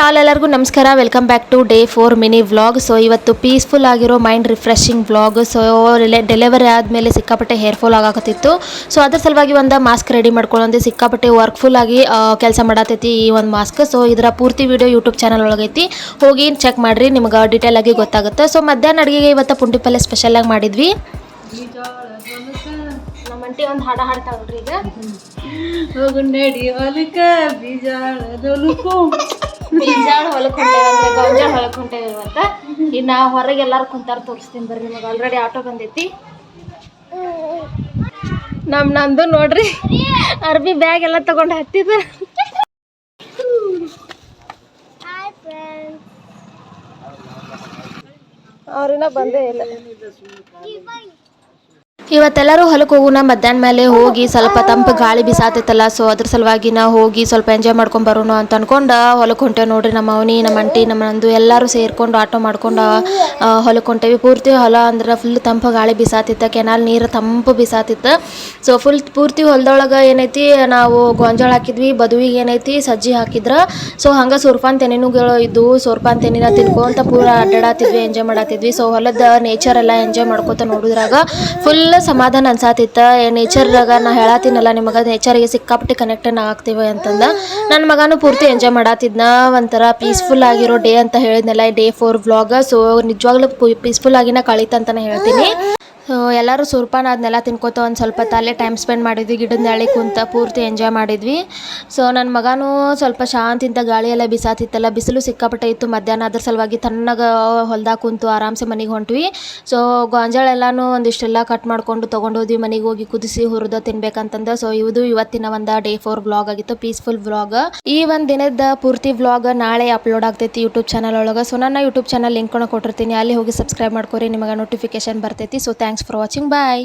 All ಎಲ್ಲರಿಗೂ ನಮಸ್ಕಾರ. Welcome back to day 4 mini vlog. So ಇವತ್ತು ಪೀಸ್ಫುಲ್ ಆಗಿರೋ mind refreshing vlog. So delivery ಆದಮೇಲೆ ಸಿಕ್ಕಾಪಟ್ಟೆ ಹೇರ್ ಫಾಲ್ ಆಗಾಕತ್ತಿತ್ತು. ಸೊ ಅದ್ರ ಸಲುವಾಗಿ ಒಂದು ಮಾಸ್ಕ್ ರೆಡಿ ಮಾಡ್ಕೊಳ್ಳೋದು ಸಿಕ್ಕಾಪಟ್ಟೆ ವರ್ಕ್ಫುಲ್ ಆಗಿ ಕೆಲಸ ಮಾಡತೈತಿ ಈ ಒಂದು ಮಾಸ್ಕ್. ಸೊ ಇದರ ಪೂರ್ತಿ ವಿಡಿಯೋ ಯೂಟ್ಯೂಬ್ ಚಾನಲ್ ಒಳಗೈತಿ, ಹೋಗಿ ಚೆಕ್ ಮಾಡಿರಿ, ನಿಮ್ಗೆ ಡೀಟೇಲ್ ಆಗಿ ಗೊತ್ತಾಗುತ್ತೆ. ಸೊ ಮಧ್ಯಾಹ್ನ ಅಡುಗೆಗೆ ಇವತ್ತು ಪುಂಡಿ ಪಲ್ಯ ಸ್ಪೆಷಲ್ ಆಗಿ ಮಾಡಿದ್ವಿ. ನಮ್ಮ ಅಂಟಿ ಒಂದು ಹಾಡು ಹಾಡ್ತಾಳೆ ನೋಡ್ರಿ. ಈಗ ಹೋಗುಂಡಡಿ ಹೊಲಕ್ಕ ಬೀಜಾಳ ಹೊಲಕ್ಕೆ ಹೊಂಟೇವೆ ಅಂದ್ರೆ ಗೊಂಜಾಳ ಹೊಲಕ್ಕೆ ಹೊಂಟೇವೆ ಇವತ್ತು. ಇನ್ನು ಹೊರಗೆ ಎಲ್ಲರೂ ಕುಂತಾರ, ತೋರಿಸ್ತೀನಿ ಬರ್ರಿ. ನಿಮಗೆ ಆಲ್ರೆಡಿ ಆಟೋ ಬಂದೈತಿ. ನಂದು ನೋಡ್ರಿ ಅರ್ಬಿ ಬ್ಯಾಗ್ ಎಲ್ಲ ತಗೊಂಡು ಹತ್ತಿದ. ಅವ್ರಿನ್ನ ಬಂದೇ ಇಲ್ಲ. ಇವತ್ತೆಲ್ಲರೂ ಹೊಲಕ್ಕೆ ಹೋಗೋಣ. ಮಧ್ಯಾಹ್ನ ಮೇಲೆ ಹೋಗಿ ಸ್ವಲ್ಪ ತಂಪು ಗಾಳಿ ಬಿಸಾತೈತಲ್ಲ, ಸೊ ಅದ್ರ ಸಲುವಾಗಿ ನಾವು ಹೋಗಿ ಸ್ವಲ್ಪ ಎಂಜಾಯ್ ಮಾಡ್ಕೊಂಡು ಬರೋಣ ಅಂತ ಅನ್ಕೊಂಡು ಹೊಲಕ್ಕೆ ಹೊಂಟೇವೆ ನೋಡ್ರಿ. ನಮ್ಮ ಅವನಿ, ನಮ್ಮ ಅಂಟಿ, ನಮ್ಮ ನಂದು ಎಲ್ಲರೂ ಸೇರ್ಕೊಂಡು ಆಟೋ ಮಾಡ್ಕೊಂಡು ಹೊಲಕ್ಕೆ ಹೊಂಟೇವಿ. ಪೂರ್ತಿ ಹೊಲ ಅಂದ್ರೆ ಫುಲ್ ತಂಪು ಗಾಳಿ ಬಿಸಾತಿತ್ತು, ಕೆನಾಲ್ ನೀರು ತಂಪು ಬಿಸಾತಿತ್ತು. ಸೊ ಪೂರ್ತಿ ಹೊಲದೊಳಗೆ ಏನೈತಿ, ನಾವು ಗೊಂಜಾಳ ಹಾಕಿದ್ವಿ, ಬದುವಿಗೆ ಏನೈತಿ ಸಜ್ಜಿ ಹಾಕಿದ್ರ. ಸೊ ಹಂಗೆ ಸೂರ್ಪಾನ್ ತೆನಿನುಗಳು ಇದ್ದು, ಸೂರ್ಪಾನ್ ತೆನಿನ ತಿನ್ಕೊಂತ ಪೂರ ಅಡ್ಡಾಡತ್ತಿದ್ವಿ, ಎಂಜಾಯ್ ಮಾಡತ್ತಿದ್ವಿ. ಸೊ ಹೊಲದ ನೇಚರ್ ಎಲ್ಲ ಎಂಜಾಯ್ ಮಾಡ್ಕೊತ ನೋಡಿದ್ರಾಗ ಫುಲ್ ಸಮಾಧಾನ ಅನ್ಸಾತಿತ್ತ. ನೇಚರ್ದಾಗ ನಾ ಹೇಳತ್ತೀನಲ್ಲ ನಿಮಗೆ, ನೇಚರ್ಗೆ ಸಿಕ್ಕಾಪಟ್ಟೆ ಕನೆಕ್ಟನ್ ಆಗ್ತೀವಿ ಅಂತಂದ. ನನ್ನ ಮಗನೂ ಪೂರ್ತಿ ಎಂಜಾಯ್ ಮಾಡತ್ತಿದ್ನ. ಒಂಥರ ಪೀಸ್ಫುಲ್ ಆಗಿರೋ ಡೇ ಅಂತ ಹೇಳಿದ್ನಲ್ಲ, ಡೇ 4 ವ್ಲಾಗ್. ಸೊ ನಿಜವಾಗ್ಲೂ ಪೀಸ್ಫುಲ್ ಆಗಿನ ಕಳೀತಂತಾನೆ ಹೇಳ್ತೀನಿ. ಸೊ ಎಲ್ಲರೂ ಸೂರ್ಪಾನ ಅದನ್ನೆಲ್ಲ ತಿನ್ಕೋತ ಒಂದು ಸ್ವಲ್ಪ ತಲೆ ಟೈಮ್ ಸ್ಪೆಂಡ್ ಮಾಡಿದ್ವಿ, ಗಿಡದ ನೆರಳಿಗೆ ಕುಂತ ಪೂರ್ತಿ ಎಂಜಾಯ್ ಮಾಡಿದ್ವಿ. ಸೊ ನನ್ನ ಮಗನೂ ಸ್ವಲ್ಪ ಶಾಂತಿಂದ ಗಾಳಿ ಎಲ್ಲ ಬಿಸಾತಿತ್ತಲ್ಲ, ಬಿಸಿಲು ಸಿಕ್ಕಾಪಟ್ಟೆ ಇತ್ತು ಮಧ್ಯಾಹ್ನ. ಅದ್ರ ಸಲುವಾಗಿ ತಣ್ಣಗೆ ಹೊಲ್ದಾಗ ಕುಂತು ಆರಾಮ್ಸೆ ಮನೆಗೆ ಹೊಂಟ್ವಿ. ಸೊ ಗೊಂಜಾಳ ಎಲ್ಲನೂ ಒಂದಿಷ್ಟೆಲ್ಲ ಕಟ್ ಮಾಡ್ಕೊಂಡು ತೊಗೊಂಡೋದ್ವಿ, ಮನೆಗೆ ಹೋಗಿ ಕುದಿಸಿ ಹುರಿದು ತಿನ್ಬೇಕಂತಂದು. ಸೊ ಇದು ಇವತ್ತಿನ ಒಂದು ಡೇ 4 ವ್ಲಾಗ್ ಆಗಿತ್ತು, ಪೀಸ್ಫುಲ್ ವ್ಲಾಗ್. ಈ ಒಂದು ದಿನದ ಪೂರ್ತಿ ವ್ಲಾಗ್ ನಾಳೆ ಅಪ್ಲೋಡ್ ಆಗ್ತೈತಿ ಯೂಟ್ಯೂಬ್ ಚಾನಲ್ ಒಳಗೆ. ಸೊ ನನ್ನ ಯೂಟ್ಯೂಬ್ ಚಾನಲ್ ಲಿಂಕ್ ಕೊಟ್ಟಿರ್ತೀನಿ, ಅಲ್ಲಿ ಹೋಗಿ ಸಬ್ಸ್ಕ್ರೈಬ್ ಮಾಡ್ಕೊರಿ, ನಿಮಗೆ ನೋಟಿಫಿಕೇಶನ್ ಬರ್ತೈತಿ. So thanks for watching, bye.